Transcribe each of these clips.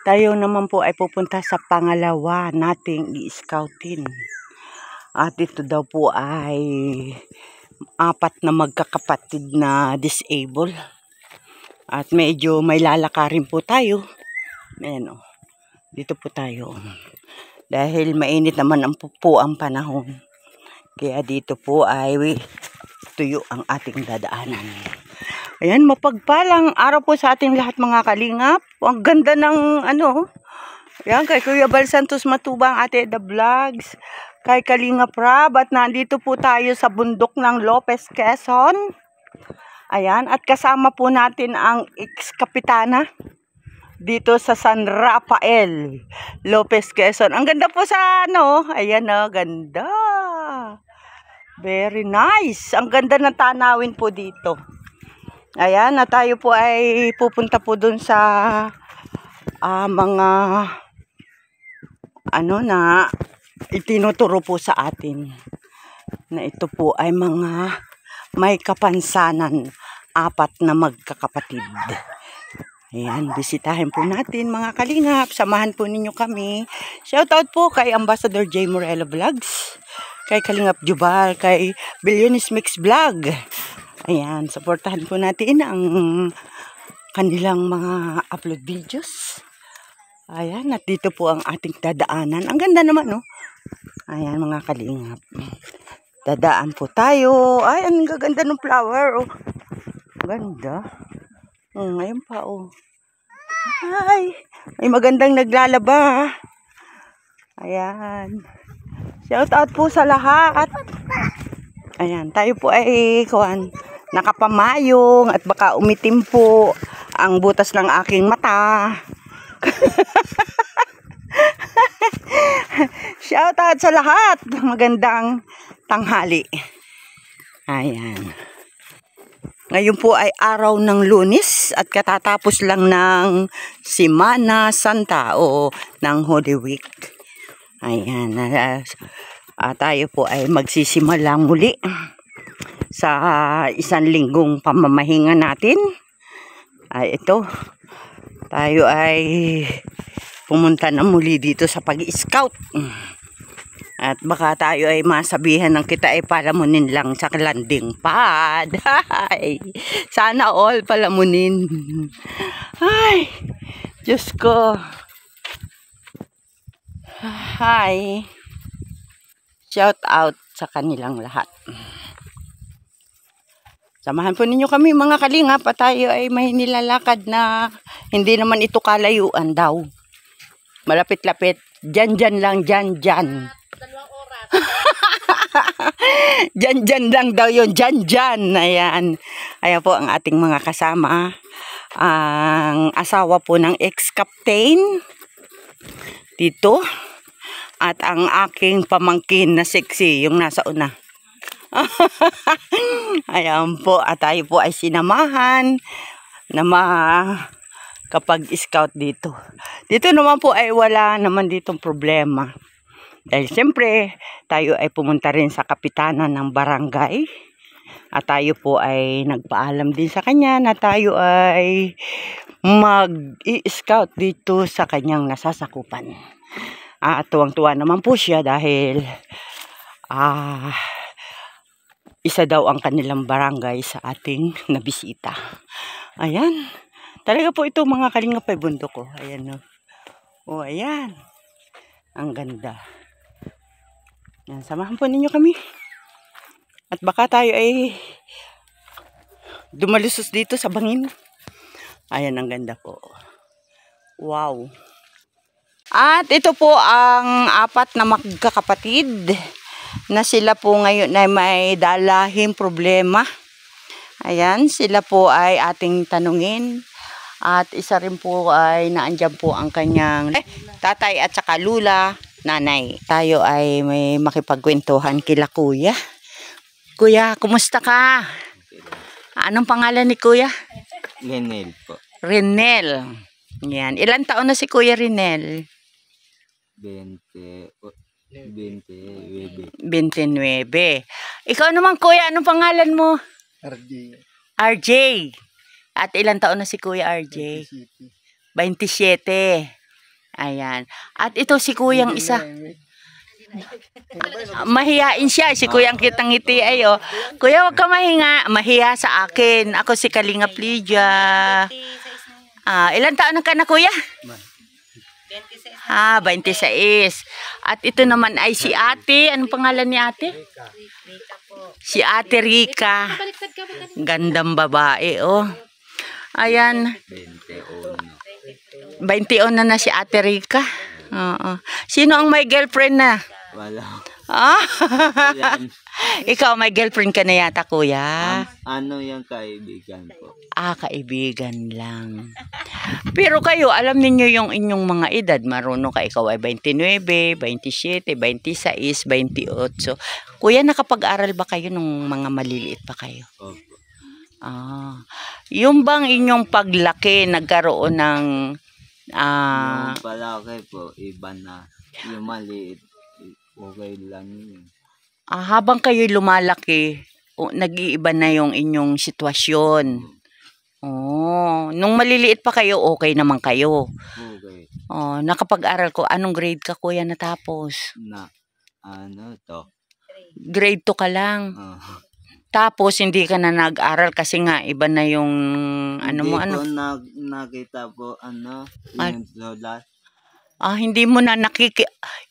Tayo naman po ay pupunta sa pangalawa nating i-scoutin. At ito daw po ay 4 na magkakapatid na disabled. At medyo may lalakarin po tayo. Ayan o. Dito po tayo. Dahil mainit naman po ang panahon. Kaya dito po ay tuyo ang ating dadaanan. Ayan, mapagpalang araw po sa ating lahat mga kalingap. Ang ganda ng ayan, kay Kuya Bal Santos Matubang, Ate The Vlogs, kay Kalingap Rab, at nandito po tayo sa bundok ng Lopez, Quezon. Ayan, at kasama po natin ang ex-kapitana dito sa San Rafael, Lopez, Quezon. Ang ganda po sa ayan ganda. Very nice. Ang ganda ng tanawin po dito. Ayan, na tayo po ay pupunta po dun sa mga na itinuturo po sa atin. Na ito po ay mga may kapansanan, 4 na magkakapatid. Ayan, bisitahin po natin mga kalingap. Samahan po ninyo kami. Shoutout po kay Ambassador J. Morello Vlogs, kay Kalingap Jubal, kay Billionis Mix Vlog. Ayan, supportahan po natin ang kanilang mga upload videos. Ayan, at dito po ang ating dadaanan. Ang ganda naman, no? Ayan, mga kalingap. Dadaan po tayo. Ay, ang gaganda ng flower, oh. Ganda. Ngayon pa, oh. Ay, may magandang naglalaba. Ayan. Shout out po sa lahat. Ayan, tayo po ay nakapamayong at baka umitim po ang butas ng aking mata. Shout out sa lahat. Magandang tanghali. Ayan. Ngayon po ay araw ng Lunes at katatapos lang ng Semana Santa o ng Holy Week. Ayan. Tayo po ay magsisimula muli sa 1 linggong pamamahinga natin. Ito. Tayo ay pumunta na muli dito sa pag-scout. At baka tayo ay masabihan ng kita ay palamunin lang sa landing pad. Sana all palamunin. Ay, Diyos ko. Hi. Shout out sa kanilang lahat. Samahan po ninyo kami mga kalingap, at tayo ay may nilalakad na hindi naman ito kalayuan daw. Malapit-lapit. Dyan lang, dyan. 2 oras. Dyan lang daw yun. Dyan. Ayan. Ayan po ang ating mga kasama. Ang asawa po ng ex-captain dito. At ang aking pamangkin na sexy, yung nasa una. Ayan po, at tayo po ay sinamahan na kapag-scout dito. Dito naman po ay wala naman ditong problema. Dahil siyempre, tayo ay pumunta rin sa kapitanan ng barangay. At tayo po ay nagpaalam din sa kanya na tayo ay mag-i-scout dito sa kanyang nasasakupan. At tuwang-tuwa naman po siya dahil isa daw ang kanilang barangay sa ating nabisita. Ayan. Talaga po ito mga kalingap ay bundok ko. Ayan, no. Oh, ayan. Ang ganda. Ayan, samahan po ninyo kami. At baka tayo ay dumalusos dito sa bangin. Ayan, ang ganda po. Wow. At ito po ang 4 na magkakapatid na sila po ngayon ay may dalahing problema. Ayan, sila po ay ating tanungin. At isa rin po ay naandyan po ang kanyang tatay at saka lula, nanay. Tayo ay may makipagkwentuhan kila kuya. Kuya, kumusta ka? Anong pangalan ni kuya? Renel po. Renel. Yan. Ilan taon na si Kuya Renel? 29. Ikaw naman kuya, anong pangalan mo? RJ. RJ. At ilang taon na si Kuya RJ? 27. Ayan. At ito si kuyang isa. Mahiyain siya. Si kuyang kitang ngiti ay oh. Kuya, huwag ka mahiya sa akin. Ako si Kalingap Lydia. Ilan taon ka na kuya? 26. At ito naman ay si ate. Anong pangalan ni ate? Si ate Rica. Gandang babae oh. Ayan. 21 na si ate Rica. Oo. Sino ang may girlfriend na? Wala. Ikaw may girlfriend ka na yata kuya? Ano yung kaibigan po? Kaibigan lang. Pero kayo, alam niyo yung inyong mga edad. Marunong ka, ikaw ay 29, 27, 26, 28. Kuya, nakapag-aral ba kayo nung mga maliliit pa kayo? Opo. Yung bang inyong paglaki, nagkaroon ng... Yung palaki po, iba na. Yung maliit, okay lang yun. Habang kayo lumalaki, nag-iiba na yung inyong sitwasyon. Nung maliliit pa kayo, okay naman kayo. Okay. Nakapag-aral ko, anong grade ka kuya natapos? Grade 2 ka lang. Tapos hindi ka na nag-aral kasi nga iba na yung Hindi ko nakita po yung solar. Hindi mo na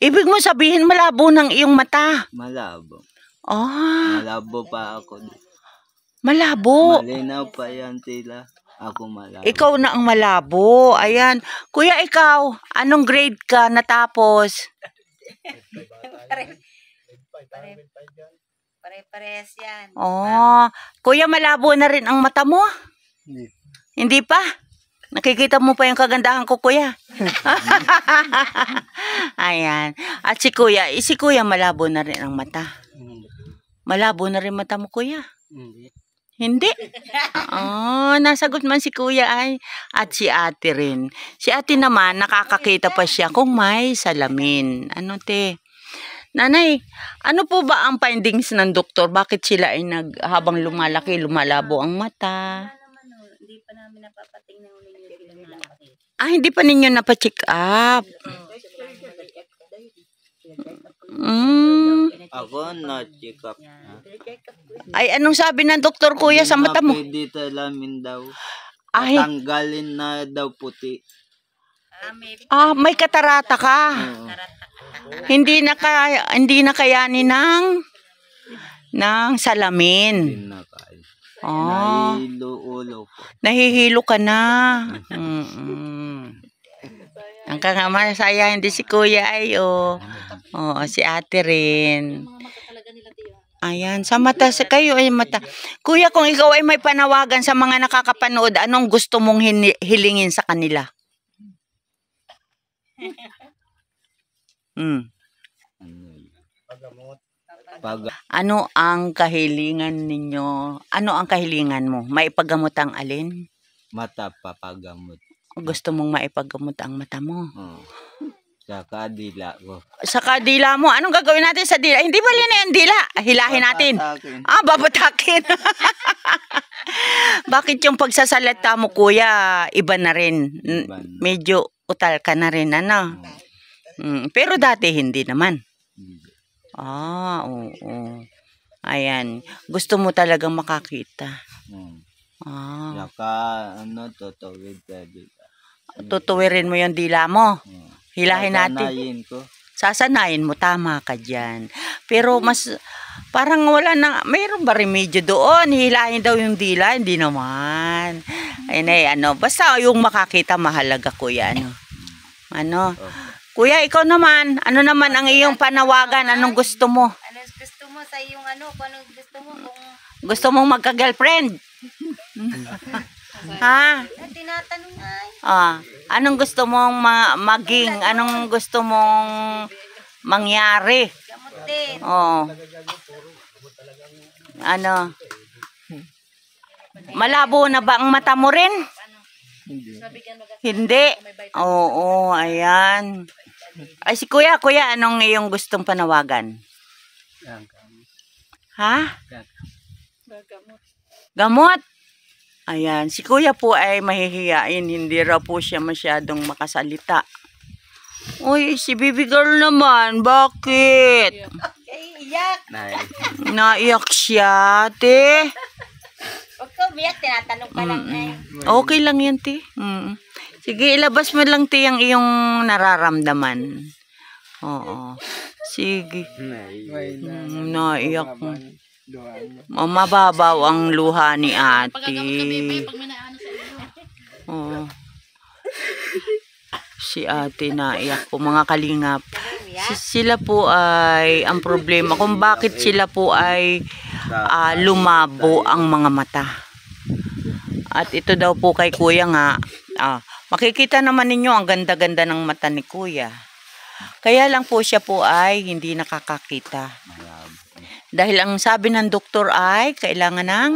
ibig mo sabihin malabo ng iyong mata. Malabo. Malabo pa ako. Malabo. Malinaw pa yan sila. Ako malabo. Ikaw na ang malabo. Ayan. Kuya, ikaw, anong grade ka natapos? Pare-parehas yan. Kuya, malabo na rin ang mata mo? Hindi. Hindi pa? Nakikita mo pa yung kagandahan ko, kuya. Ayan. At si kuya malabo na rin ang mata. Malabo na rin mata mo, kuya? Hindi. Nasagot man si kuya ay. At si ate rin. Si ate naman, nakakakita pa siya kung may salamin. Ano te? Nanay, ano po ba ang findings ng doktor? Bakit sila ay habang lumalaki, lumalabo ang mata? Hindi pa namin napapatingnan ulit yung lalaki. Hindi pa ninyo napacheck up. Ako na-check up na. Ay, anong sabi ng doktor kuya sa mata mo? Pwede talamin daw. Tanggalin na daw puti. May katarata ka. Hindi na kayanin ng salamin. Nahihilo-ulo po. Nahihilo ka na. Ang masaya hindi si kuya ay si ate rin. Ayan, sa mata kayo ay mata. Kuya, kung ikaw ay may panawagan sa mga nakakapanood, anong gusto mong hilingin sa kanila? Ano ang kahilingan ninyo? Ano ang kahilingan mo? Maipagamot ang alin? Mata papagamot. Gusto mong maipagamot ang mata mo? Sa kadila ko. Sa kadila mo? Anong gagawin natin sa dila? Hindi ba na yung dila? Hilahin natin. Babatakin. Bakit yung pagsasalita mo, kuya, iba na rin? Medyo utal ka na rin, ano? Pero dati hindi naman. Oo. Ayan. Gusto mo talagang makakita. Saka, tutuwid ka dito. Tutuwirin mo yung dila mo. Hilahin natin. Sasanayin ko. Sasanayin mo, tama ka dyan. Pero parang wala na, mayroon ba remedyo doon? Hilahin daw yung dila? Hindi naman. Basta yung makakita, mahalaga kuya, Kuya, ikaw naman, ano naman ang iyong panawagan? Anong gusto mo? Anong gusto mo sa iyong kung anong gusto mo? Gusto mong magka-girlfriend? Tinatanong ay. Anong gusto mong maging? Anong gusto mong mangyari? Gamutin. Malabo na ba ang mata mo rin? Hindi. Oo, ayan. Ay, si kuya, anong iyong gustong panawagan? Gamot. Ayan, si kuya po ay mahihiyain. Hindi raw po siya masyadong makasalita. Uy, si baby girl naman. Bakit? Iyak. Naiyak siya, te. Huwag ka umiyak, tinatanong ka lang eh. Okay lang yan, te. Sige, ilabas mo lang, te, ang iyong nararamdaman. Oo. Sige. Naiyak mo. Mababaw ang luha ni ate. Oo. Si ate naiyak po, mga kalingap. Sila po ay, ang problema kung bakit sila po ay lumabo ang mga mata. At ito daw po kay kuya nga, makikita naman ninyo ang ganda-ganda ng mata ni kuya. Kaya lang po siya po ay hindi nakakakita. Dahil ang sabi ng doktor ay kailangan ng,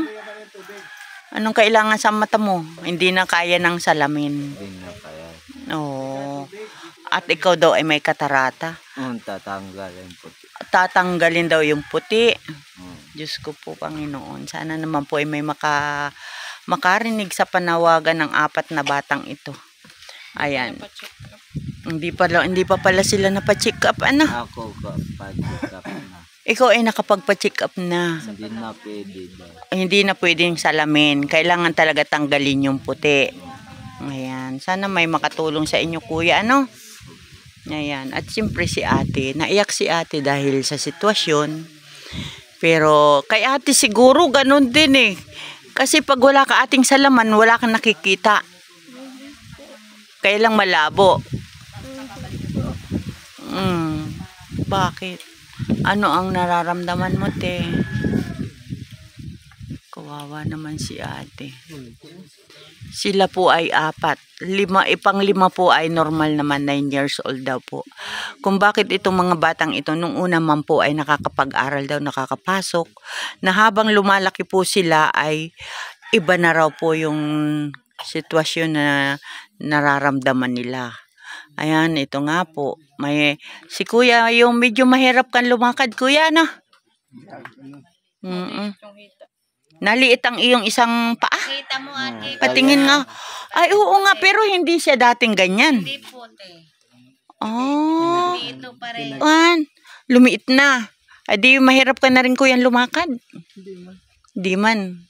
anong kailangan sa mata mo? Hindi na kaya ng salamin. Hindi na kaya. Oo. At ikaw daw ay may katarata. Tatanggalin po. Tatanggalin daw yung puti. Diyos ko po, Panginoon. Sana naman po ay may makarinig sa panawagan ng 4 na batang ito. Ayan. Hindi pa pala sila napacheck up, ano? Ako pa-check up na. Ikaw ay nakapagpa-check up na. Hindi na pwede daw. Hindi na pwedeng salamin. Kailangan talaga tanggalin yung puti. Ayan. Sana may makatulong sa inyo, kuya, ano? Ayan. At siyempre si ate. Naiyak si ate dahil sa sitwasyon. Pero kay ate siguro ganun din eh. Kasi pag wala ka ating salaman, wala kang nakikita. Kaya lang malabo. Bakit? Ano ang nararamdaman mo, te? Kawawa naman si ate. Sila po ay 4. Pang-5 po ay normal naman, 9 years old daw po. Kung bakit itong mga batang ito, nung una man po ay nakakapag-aral daw, nakakapasok, na habang lumalaki po sila ay iba na raw po yung sitwasyon na nararamdaman nila. Ayan, ito nga po. Si kuya, yung medyo mahirap kang lumakad, kuya, no? Naliit ang iyong isang paa. Kita mo ate. Patingin nga. Ay, oo nga, pero hindi siya dating ganyan. Hindi po, te. Oh. Dito pa rin. Lumiit na. Ay, di mahirap ka na rin, kuya, lumakad. Di man.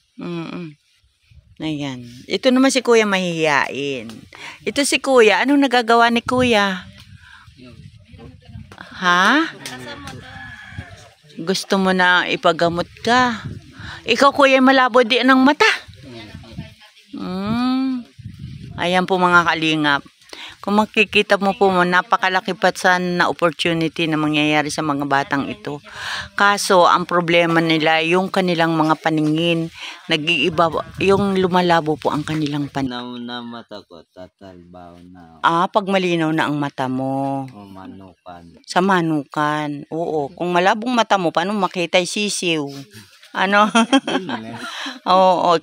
Ayan. Ito naman si kuya mahihiyain. Ito si kuya. Anong nagagawa ni kuya? Ha? Gusto mo na ipagamot ka? Ikaw, kuya, malabo di ng mata. Ayan po, mga kalingap. Kung makikita mo po, napakalaki pa na opportunity na mangyayari sa mga batang ito. Kaso, ang problema nila, yung kanilang mga paningin, nag-iiba, yung lumalabo po ang kanilang paningin. Na mata ko, tatalbaw na. Pag malinaw na ang mata mo. Manukan. Sa manukan. Oo. Kung malabong mata mo, paano makita yung sisiw? Ano? Oo.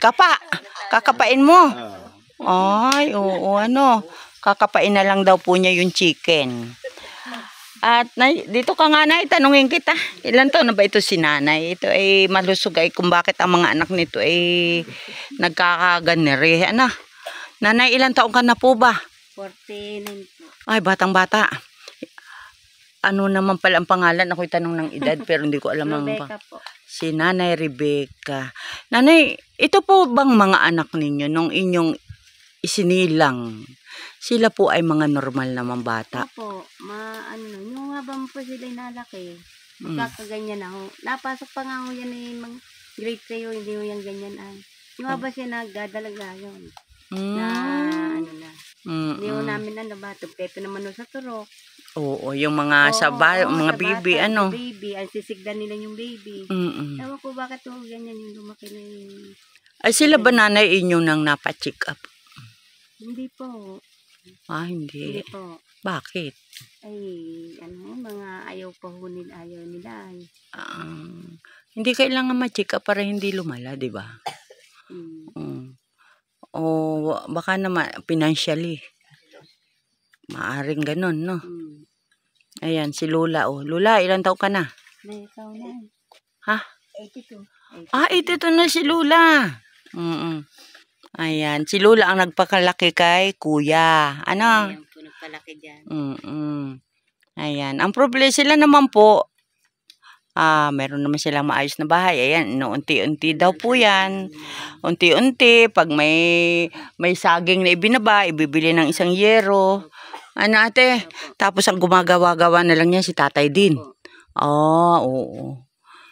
Kakapain mo. Ay, oo, ano. Kakapain na lang daw po niya yung chicken. At dito ka nga, Nay, tanungin kita. Ilan taon na ba ito si nanay? Ito ay malusog ay kung bakit ang mga anak nito ay nagkakaganere. Ano? Nanay, ilan taon ka na po ba? 49 po. Ay, batang-bata. Ano naman pala ang pangalan? Ako'y tanong ng edad pero hindi ko alam ang Rebecca po. Si Nanay Rebecca. Nanay, ito po bang mga anak ninyo nung inyong isinilang? Sila po ay mga normal naman bata. Opo, yung habang po sila nalaki, magkakaganyan ako. Napasok pa nga ako yan eh, grade 3 hindi ko yan ganyan ay. Yung habang siya nagdadalaga yun. Hindi ko namin ba, tugpeto naman sa turok. Oo, yung mga mga baby, ano? Baby, ay sisigdan nila yung baby. Ewan ko bakit ganyan yung lumaki na yung... Ay sila ba, nanay, inyo nang napacheck up? Hindi po. Hindi. Hindi po. Bakit? Ay, mga ayaw nila. Hindi kailangan ma-check up para hindi lumala, di ba? O baka naman financially. Maaring ganun, no? Ayan, si Lola, oh. Lola, ilang taon ka na? Ikaw na. Ha? 82. 82 na si Lola. Ayan, si Lola ang nagpakalaki kay kuya. Ano? Ayan po, Palaki dyan. Ayan. Ang problema sila naman po, meron naman silang maayos na bahay. Ayan, unti-unti daw po yan. Unti-unti, pag may saging na ibinaba, ibibili ng isang yero. Ano ate? Tapos ang gumagawa-gawa na lang niya si tatay din. Oo.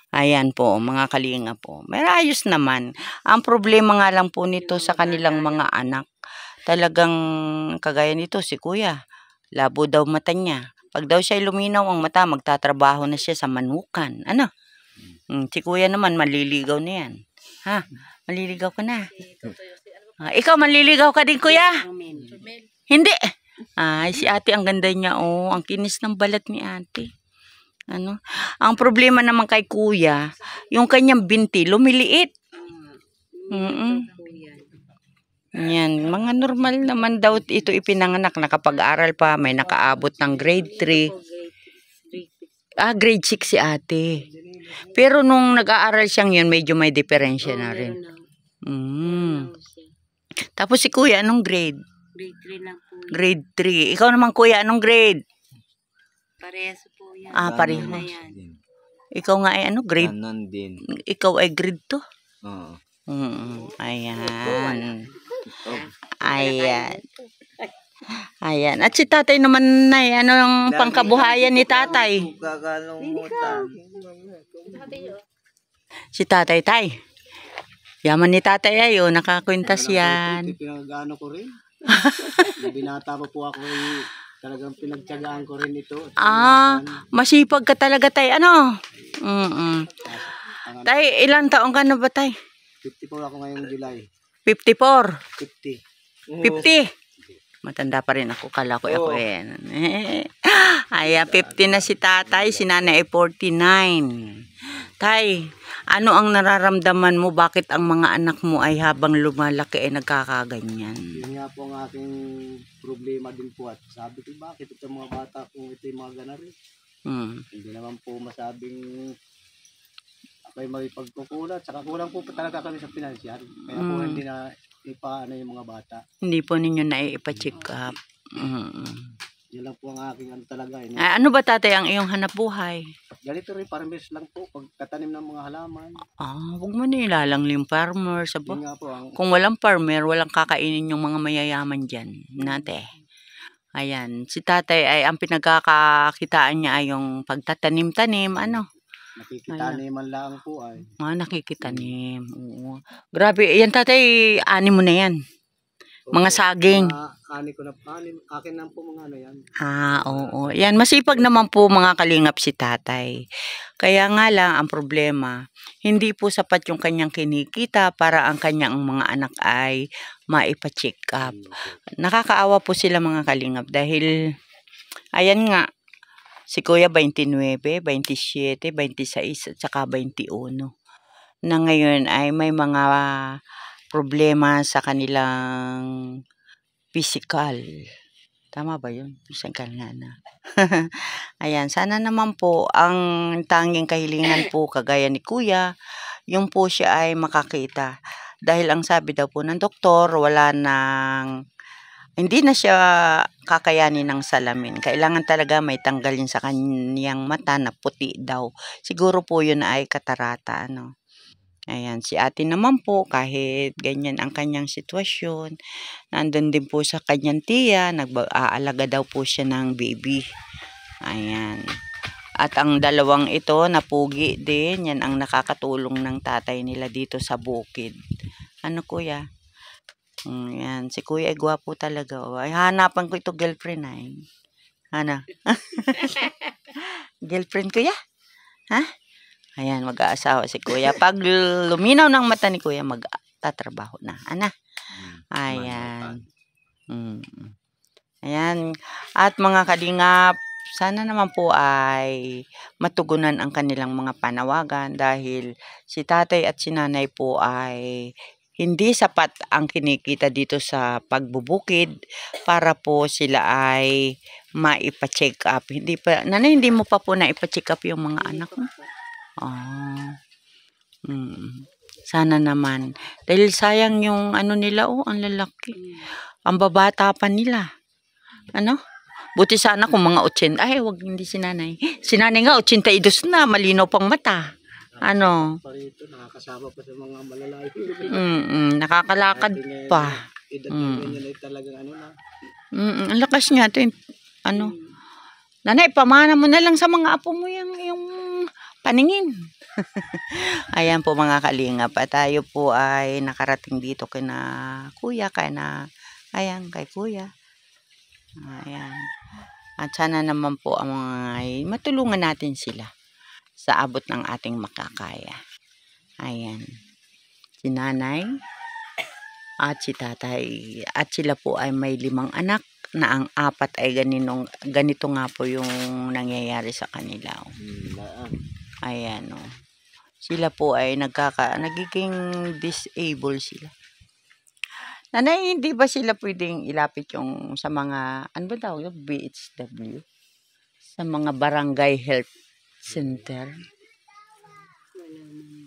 Ayan po, mga kalinga po. May ayos naman. Ang problema nga lang po nito sa kanilang mga anak, talagang kagaya nito si kuya, labo daw mata niya. Pag daw siya luminaw ang mata, magtatrabaho na siya sa manukan. Ano? Si kuya naman, maliligaw na yan. Ha? Maliligaw ka na. Ikaw, maliligaw ka din, kuya? Hindi. Si ate, ang ganda niya. Ang kinis ng balat ni ate. Ano? Ang problema naman kay kuya, yung kanyang binti, lumiliit. Yan, mga normal naman daw ito ipinanganak, nakapag-aral pa, may nakaabot ng grade 3. Grade 6 si ate. Pero nung nag-aaral siyang yun, medyo may diferensya na rin. Tapos si kuya, anong grade? Grade 3 lang po. Grade 3. Ikaw naman kuya, anong grade? Parehas po yan. Pareho. Ikaw nga ay ano, grade? Ganon din. Ikaw ay grade 2? Oo. Ayan. Ayan. At si tatay naman na, ano ang pangkabuhayan ni tatay? Si tatay, tay. Yaman ni tatay ayo, nakakwintas yan. Pinag-ano ko rin. Binata pa po ako, talagang pinagtyagaan ko rin ito. Masipag ka talaga, tay. Ano? Tay, ilang taong ka na ba, tay? 54 ako ngayong July. 54? 50. 50? Matanda pa rin ako. Kala ko ako Ayan, 50 na si tatay. Si nanay ay 49. Tay, ano ang nararamdaman mo? Bakit ang mga anak mo ay habang lumalaki ay nagkakaganyan? Yun nga po ang aking problema din po. At sabi ko, bakit ito mga bata kung ito yung mga ganarin? Hindi naman po masabing ako'y magpagkukulat. Saka kulang po talaga kami sa financial. Kaya po hindi na ipaano yung mga bata. Hindi po ninyo naiipa-check up. Yan lang po ang aking ano talaga. Ano ba tatay ang iyong hanap buhay? Ganito rin, parmes lang po. Pagkatanim ng mga halaman. Huwag mo na ilalangling farmer. Yun nga po. Kung walang farmer, walang kakainin yung mga mayayaman dyan. Nate. Ayan. Si tatay ay ang pinagkakakitaan niya ay yung pagtatanim-tanim. Ano? Nakikitaniman lang po ay. Nakikitanim. Oo. Grabe. Yan tatay, ani mo na yan. Mga saging. Akin lang po mga ano yan. Oo. Yan, masipag naman po mga kalingap si tatay. Kaya nga lang, ang problema, hindi po sapat yung kanyang kinikita para ang kanyang mga anak ay maipa-check up. Nakakaawa po sila mga kalingap dahil, ayan nga, si Kuya 29, 27, 26 at saka 21. Na ngayon ay may mga problema sa kanilang physical. Tama ba yun? Physical nga na. Ayan, sana naman po ang tanging kahilingan po kagaya ni Kuya, yung po siya ay makakita. Dahil ang sabi daw po ng doktor, hindi na siya kakayanin ng salamin. Kailangan talaga may tanggalin sa kanyang mata na puti daw. Siguro po yun ay katarata, ano. Ayan, si ate naman po, kahit ganyan ang kanyang sitwasyon, nandun din po sa kanyang tiya, nag-aalaga daw po siya ng baby. Ayan. At ang dalawang ito, napugi din, yan ang nakakatulong ng tatay nila dito sa bukid. Ano kuya? Yan, si kuya ay gwapo talaga. Ay, hanapan ko ito girlfriend ay. Ano? Girlfriend kuya? Ha? Ayan, mag-aasawa si kuya. Pag luminaw ng mata ni kuya, magtatrabaho na. Ana? Ayan. Ayan. At mga kalingap, sana naman po ay matugunan ang kanilang mga panawagan dahil si tatay at si nanay po ay hindi sapat ang kinikita dito sa pagbubukid para po sila ay maipa-check up. Nanay, hindi mo pa po naipa-check up yung mga anak mo? Sana naman. Dahil sayang yung ano nila, ang lalaki. Ang babata pa nila. Ano? Buti sana kung mga 80. Ay, wag hindi si nanay. Si nanay nga 82 na, malinaw pang mata. Ano? Parito, nakakasama pa sa mga malalayo. Nakakalakad pa. Edad na ganyan ay talagang ano na. Ang lakas niya. Ano? Nanay, pamana mo na lang sa mga apo mo yung paningin. Ayan po mga kalingap. At tayo po ay nakarating dito kina kuya, ayan, kay kuya. Ayan. At sana naman po ang mga matulungan natin sila sa abot ng ating makakaya. Ayan. Si nanay at si tatay. At sila po ay may 5 anak na ang 4 ay ganito nga po yung nangyayari sa kanila. Ayan o. Sila po ay nagiging disable sila. Nanay, hindi ba sila pwedeng ilapit yung sa mga, ano ba tawag, BHW? Sa mga barangay health center?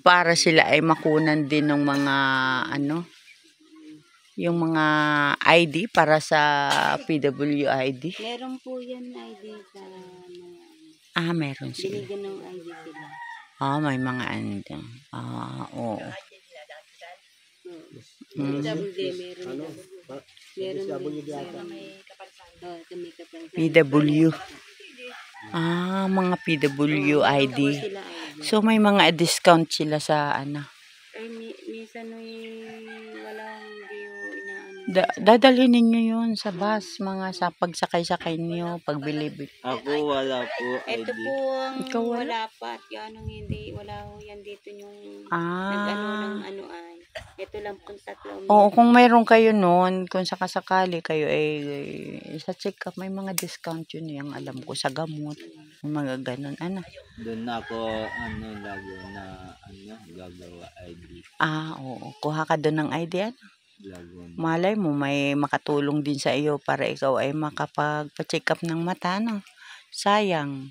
Para sila ay makunan din ng mga, yung mga ID para sa PWID? Meron po yan ID sa Meron sila. binigyan ng ID sila. May mga oo. Meron. PW. Mga PWID. So may mga discount sila sa Ay, minsan walang dadalhin ninyo yun sa bus, mga sa pagsakay-sakay niyo, pagbili. Ako wala po ID. Ito po ang Ikaw wala pa at yan ang hindi, wala ho yan dito yung ng ay. Ito lang pong 3. Oo, kung mayroon kayo noon, kung sakasakali kayo sa check-up, may mga discount yun yung alam ko sa gamot. Mga ganun, Doon na ako, lago na, gagawa ID. Oo. Kuha ka doon ng ID, Lago na. Malay mo, may makatulong din sa iyo para ikaw ay makapag-check up ng mata, Sayang.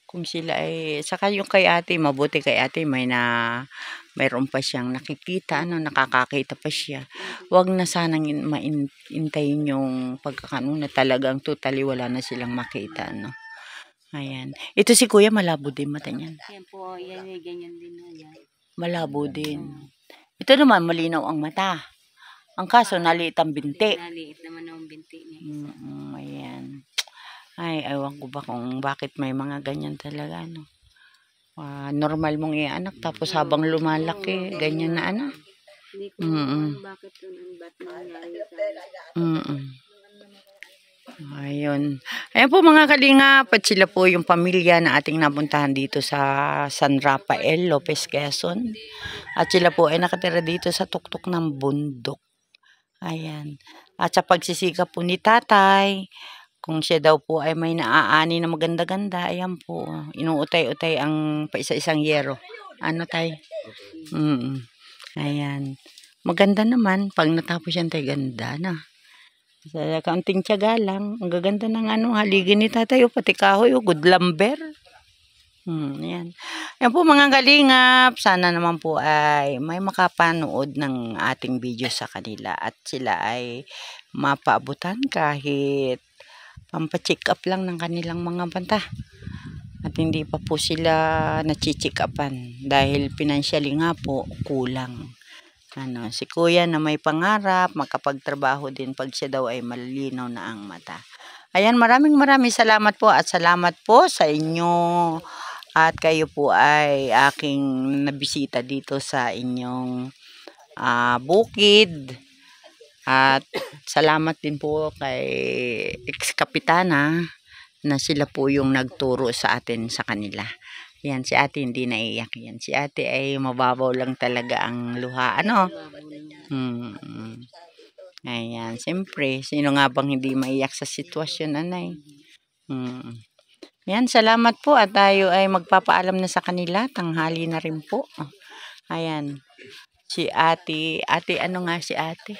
Kung sila saka yung kay ate, mabuti kay ate, mayroon pa siyang nakikita, nakakakita pa siya. Huwag na sanang maintayin yung na talagang totally wala na silang makita, Ayan. Ito si kuya, malabo din mata niyan. Yan po, yan ganyan din yan. Malabo din. Ito naman, malinaw ang mata. Ang kaso, naliit ang binti. Naliit naman ang binti niya. Ayan. Ay, ewan ko ba kung bakit may mga ganyan talaga, normal mong ianak, tapos habang lumalaki, ganyan na Hindi ko bakit ba't nangyari sa Ayun. Ayan po mga kalingap, at sila po yung pamilya na ating napuntahan dito sa San Rafael, Lopez, Quezon. At sila po ay nakatira dito sa tuktok ng bundok. Ayan. At sa pagsisikap po ni tatay, kung siya daw po ay may naaani na maganda-ganda, ayan po, inuutay-utay ang paisa-isang yero. Tay? Ayan. Maganda naman, pag natapos yan tay, ganda na. Sa kaunting tiyaga lang, ang gaganda ng haligin ni tatay, pati kahoy, good lumber. Ayan. Ayan po mga kalingap, sana naman po ay may makapanood ng ating video sa kanila at sila ay mapaabutan kahit pampacheck up lang ng kanilang mga banta. At hindi pa po sila na-check upan dahil financially nga po kulang. Si kuya na may pangarap, makapagtrabaho din pag siya daw ay malinaw na ang mata. Ayan, maraming salamat po at salamat po sa inyo. At kayo po ay aking nabisita dito sa inyong bukid. At salamat din po kay ex-kapitana na sila po yung nagturo sa atin sa kanila. Yan, si ate hindi naiiyak yan. Si ate ay mababaw lang talaga ang luha. Ayan, siyempre, sino nga bang hindi maiyak sa sitwasyon, anay? Yan, salamat po at tayo ay magpapaalam na sa kanila. Tanghali na rin po. Ayan. Si ate, ano nga si ate?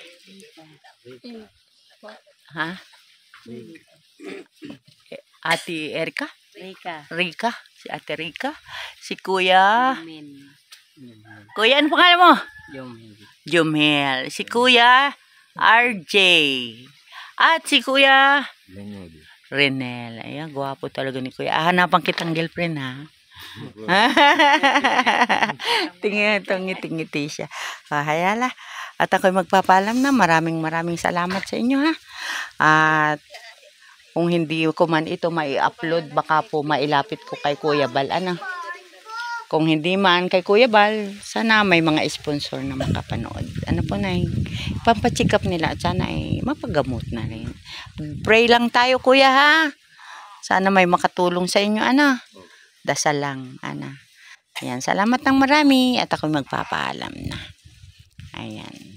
Ate Erika? Rika. Si ate Rika. Si kuya. Kuya, ano pangalan mo? Jumel. Si kuya RJ. At si kuya Renel. Ayan, gwapo talaga ni Kuya. Hanapan kitang girlfriend, ha? Tingin, ngiti-ngiti siya. Hayala. At ako'y magpapaalam na. Maraming salamat sa inyo, ha? At kung hindi ko man ito mai-upload, baka po mailapit ko kay Kuya Bal. Ano? Kung hindi man kay Kuya Bal, sana may mga sponsor na makapanood. Ano po na, pampacheck up nila at sana ay mapagamot na rin. Pray lang tayo, Kuya, ha? Sana may makatulong sa inyo, ano? Dasal lang, ano? Ayan, salamat ng marami at ako'y magpapaalam na. Ayan.